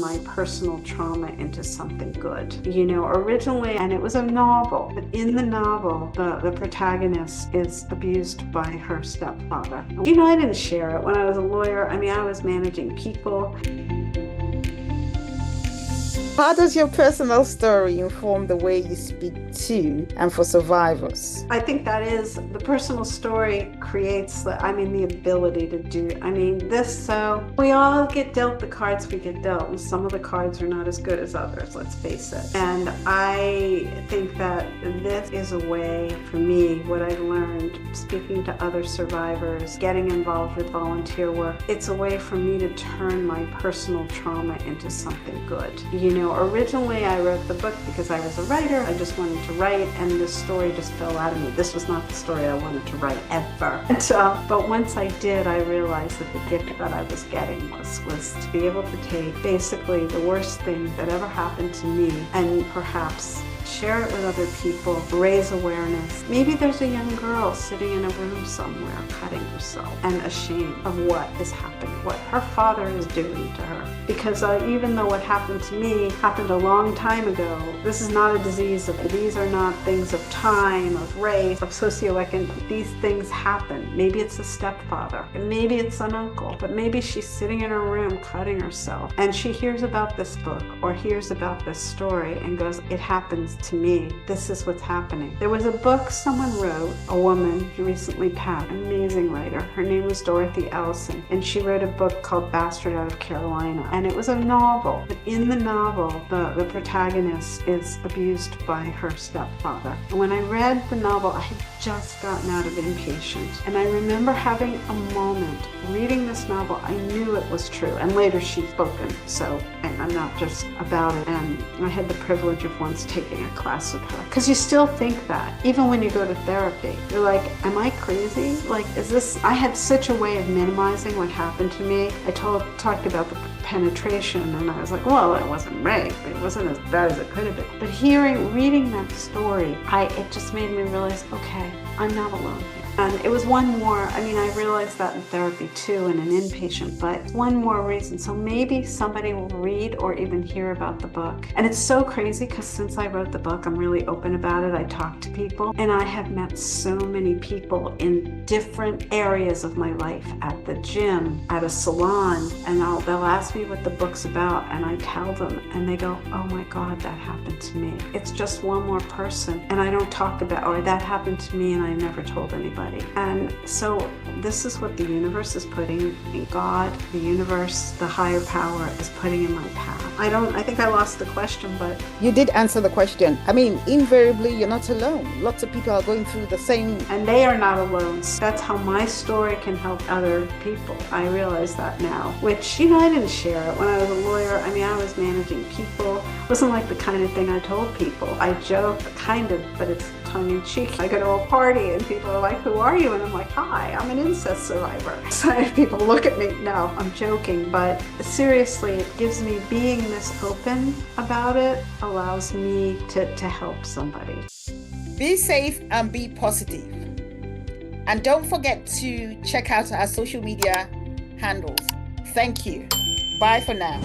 my personal trauma into something good. Originally, and it was a novel, but in the novel, the protagonist is abused by her stepfather. I didn't share it. When I was a lawyer, I was managing people. How does your personal story inform the way you speak to and for survivors? I think that is the personal story creates the ability to do. So we all get dealt the cards we get dealt, and some of the cards are not as good as others, let's face it. And I think that this is a way for me, what I learned speaking to other survivors, getting involved with volunteer work, it's a way for me to turn my personal trauma into something good. Originally I wrote the book because I was a writer. I just wanted to write, and this story just fell out of me. This was not the story I wanted to write ever. But once I did, I realized that the gift that I was getting was to be able to take basically the worst thing that ever happened to me and perhaps share it with other people, raise awareness. Maybe there's a young girl sitting in a room somewhere cutting herself and ashamed of what is happening, what her father is doing to her. Because even though what happened to me happened a long time ago, this is not a disease. These are not things of time, of race, of socioeconomic. These things happen. Maybe it's a stepfather, maybe it's an uncle, but maybe she's sitting in her room cutting herself and she hears about this book or hears about this story and goes, it happens to me. This is what's happening. There was a book someone wrote, a woman who recently passed, an amazing writer. Her name was Dorothy Ellison, and she wrote a book called Bastard Out of Carolina. And it was a novel, but in the novel, the protagonist is abused by her stepfather. And when I read the novel, I had just gotten out of inpatient. And I remember having a moment reading this novel. I knew it was true. And later she's spoken, so I'm not just about it. And I had the privilege of once taking a class with her. Because you still think that, even when you go to therapy, you're like, am I crazy? Is this, I had such a way of minimizing what happened to me. I talked about the penetration, and I was like, well, it wasn't rape. It wasn't as bad as it could have been. But reading that story, it just made me realize, okay, I'm not alone here. And it was one more, I realized that in therapy too, and an inpatient, but one more reason. So maybe somebody will read or even hear about the book. And it's so crazy because since I wrote the book, I'm really open about it. I talk to people, and I have met so many people in different areas of my life, at the gym, at a salon, and they'll ask me what the book's about, and I tell them, and they go, oh my God, that happened to me. It's just one more person, and I don't talk about, or that happened to me and I never told anybody. And so this is what the universe is putting in, God, the universe, the higher power is putting in my path. I think I lost the question, but... You did answer the question. Invariably, you're not alone. Lots of people are going through the same... And they are not alone. That's how my story can help other people. I realize that now, which, I didn't share it. When I was a lawyer, I was managing people. It wasn't like the kind of thing I told people. I joke, kind of, but it's tongue-in-cheek. I go to a party and people are like, who are you? And I'm like, hi, I'm an incest survivor. So people look at me, no, I'm joking, but seriously, it gives me, being this open about it allows me to help somebody. Be safe and be positive. And don't forget to check out our social media handles. Thank you. Bye for now.